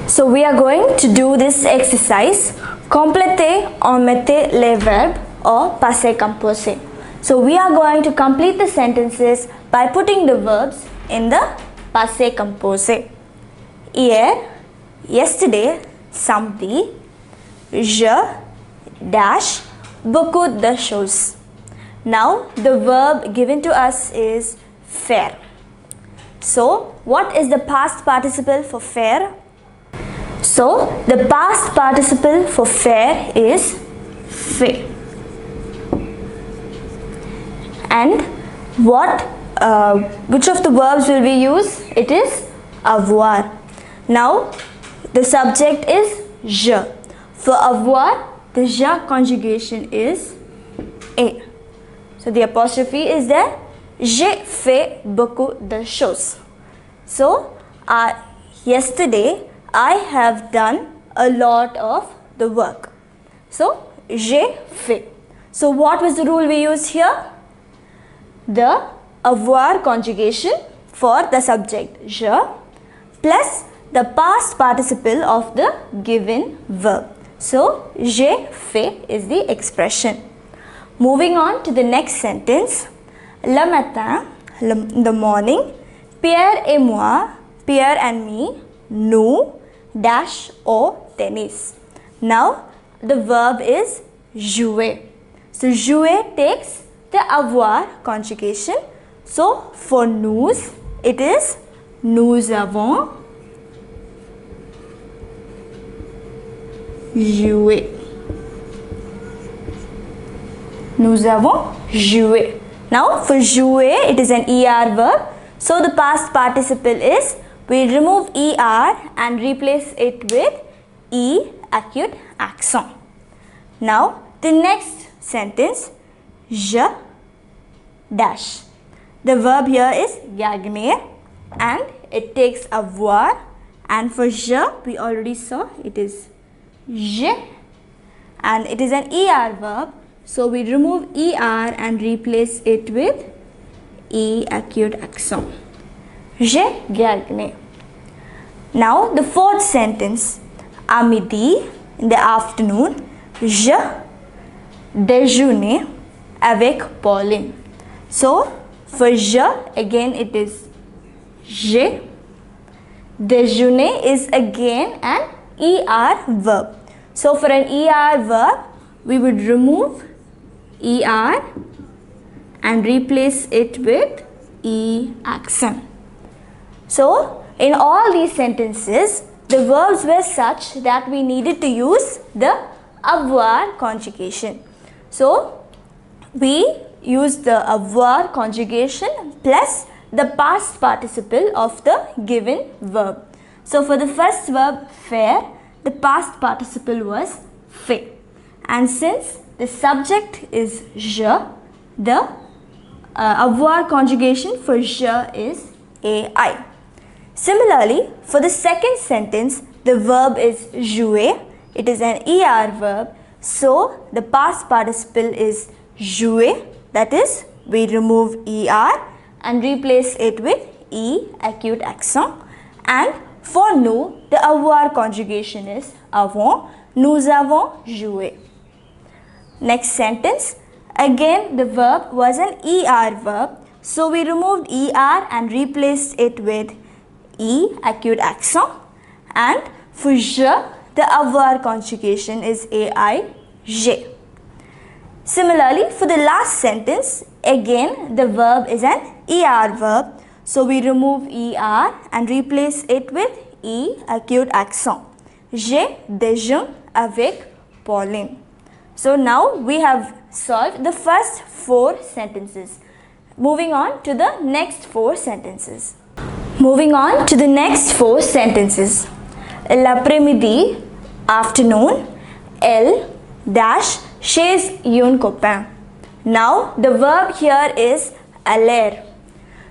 So we are going to do this exercise, compléter en mettant les verbes or passé composé. So we are going to complete the sentences by putting the verbs in the passé composé. Hier, yesterday, samedi, je, dash, beaucoup de choses. Now the verb given to us is faire. So what is the past participle for faire? So the past participle for faire is fait. And which of the verbs will we use? It is avoir. Now the subject is je. For avoir, the je conjugation is et. So the apostrophe is there. J'ai fait beaucoup de choses. So yesterday I have done a lot of the work. So j'ai fait. So what was the rule we used here? The avoir conjugation for the subject je plus the past participle of the given verb. So j'ai fait is the expression. Moving on to the next sentence. Le matin, in the morning, Pierre et moi, Pierre and me, nous, dash au tennis. Now the verb is jouer. So jouer takes the avoir conjugation. So for nous, it is nous avons joué. Nous avons joué. Now for jouer, it is an ER verb. So the past participle is, we remove ER and replace it with E acute accent. Now the next sentence, je dash. The verb here is gagner and it takes avoir, and for je we already saw it is je and it is an ER verb. So we remove ER and replace it with E acute accent. Je gagne. Now the fourth sentence, à midi, in the afternoon, je déjeuner avec Pauline. So for je, again it is je. Déjeuner is again an ER verb. So for an ER verb, we would remove ER and replace it with E accent. So in all these sentences, the verbs were such that we needed to use the avoir conjugation. So we use the avoir conjugation plus the past participle of the given verb. So for the first verb faire, the past participle was fait. And since the subject is je, the avoir conjugation for je is ai. Similarly, for the second sentence, the verb is jouer. It is an ER verb. So the past participle is jouer. That is, we remove ER and replace it with E acute accent. And for nous, the avoir conjugation is avons. Nous avons joué. Next sentence, again the verb was an ER verb. So we removed ER and replaced it with E acute accent. And for je, the avoir conjugation is ai, je. Similarly, for the last sentence, again the verb is an ER verb. So we remove ER and replace it with E acute accent. Je déjeune avec Pauline. So now we have solved the first 4 sentences. Moving on to the next 4 sentences. Moving on to the next 4 sentences. L'après-midi, afternoon, elle dash chez un copain. Now the verb here is aller.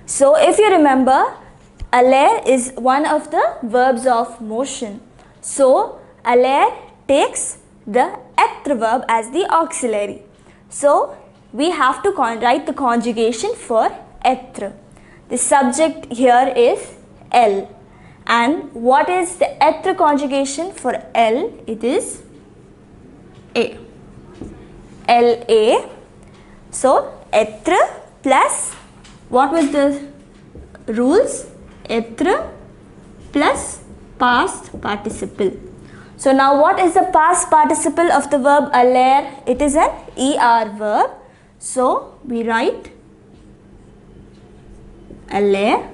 So if you remember, aller is one of the verbs of motion. So aller takes the être verb as the auxiliary. So we have to write the conjugation for être. The subject here is elle And what is the être conjugation for L? It is A. LA. So être plus, what was the rules? Être plus past participle. So now what is the past participle of the verb aller? It is an ER verb. So we write aller.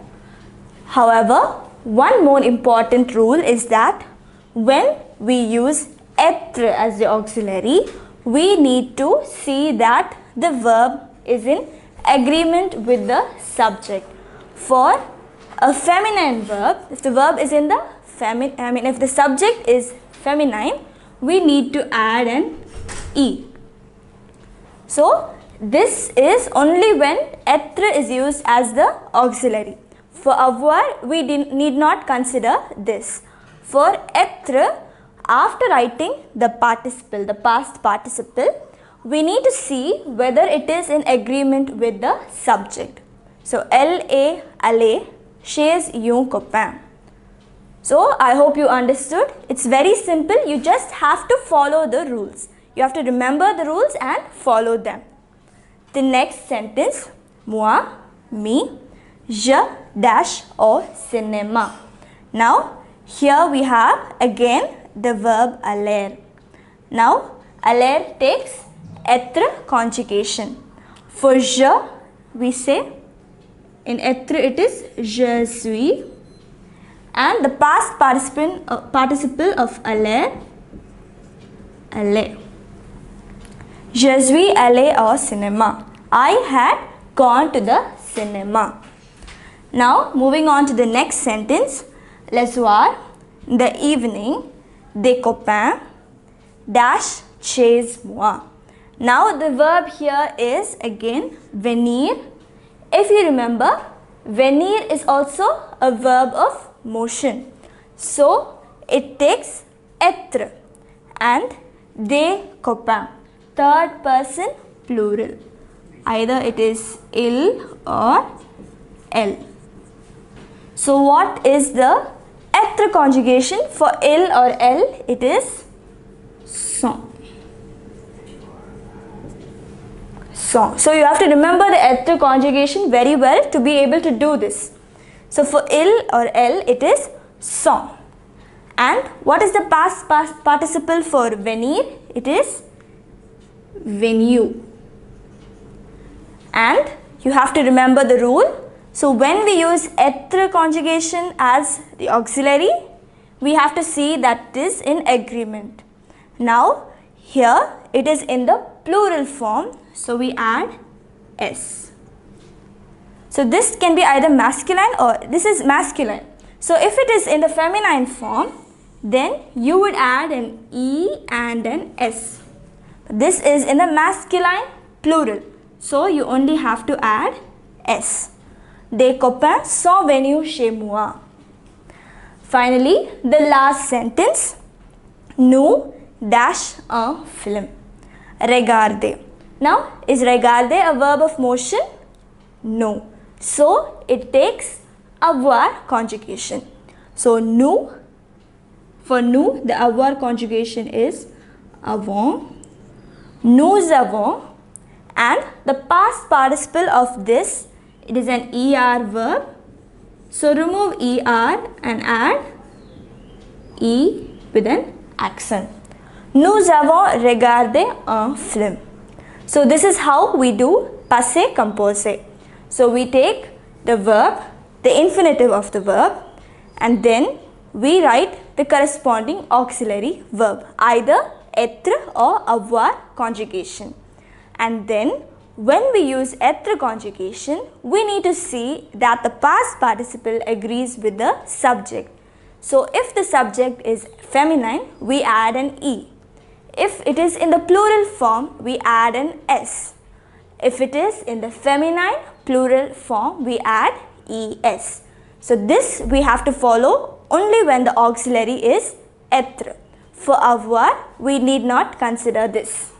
However, one more important rule is that when we use être as the auxiliary, we need to see that the verb is in agreement with the subject. For a feminine verb, if the verb is in the if the subject is feminine, we need to add an E. So this is only when être is used as the auxiliary. For avoir, we need not consider this. For être, after writing the participle, the past participle, we need to see whether it is in agreement with the subject. So LA, aller, chez yon copain. So I hope you understood. It's very simple. You just have to follow the rules. You have to remember the rules and follow them. The next sentence, moi, me, je dash au cinéma. Now here we have again the verb aller. Now aller takes être conjugation. For je, we say in être it is je suis, and the past participle of aller, allé. Je suis allé au cinéma. I had gone to the cinema. Now moving on to the next sentence, le soir, the evening, des copains dash chez moi. Now the verb here is again venir. If you remember, venir is also a verb of motion. So it takes être and des copains, third person plural. Either it is il or elle. So what is the être conjugation for il or elle? It is sont. So you have to remember the être conjugation very well to be able to do this. So for il or elle, it is sont. And what is the past participle for venir? It is venu. And you have to remember the rule. So when we use être conjugation as the auxiliary, we have to see that it is in agreement. Now here it is in the plural form, so we add s. So this can be either masculine or this is masculine. So if it is in the feminine form, then you would add an e and an s. This is in the masculine plural, so you only have to add s. Des copains sont venus chez moi. Finally, the last sentence, nous dash un film. Regarder. Now, is regarder a verb of motion? No. So, it takes avoir conjugation. So, nous, for nous, the avoir conjugation is avons, nous avons, and the past participle of this, it is an ER verb. So, remove ER and add E with an accent. Nous avons regardé un film. So, this is how we do passé composé. So, we take the verb, the infinitive of the verb, and then we write the corresponding auxiliary verb, either être or avoir conjugation. And then when we use être conjugation, we need to see that the past participle agrees with the subject. So if the subject is feminine, we add an E. If it is in the plural form, we add an S. If it is in the feminine plural form, we add ES. So this we have to follow only when the auxiliary is être. For avoir, we need not consider this.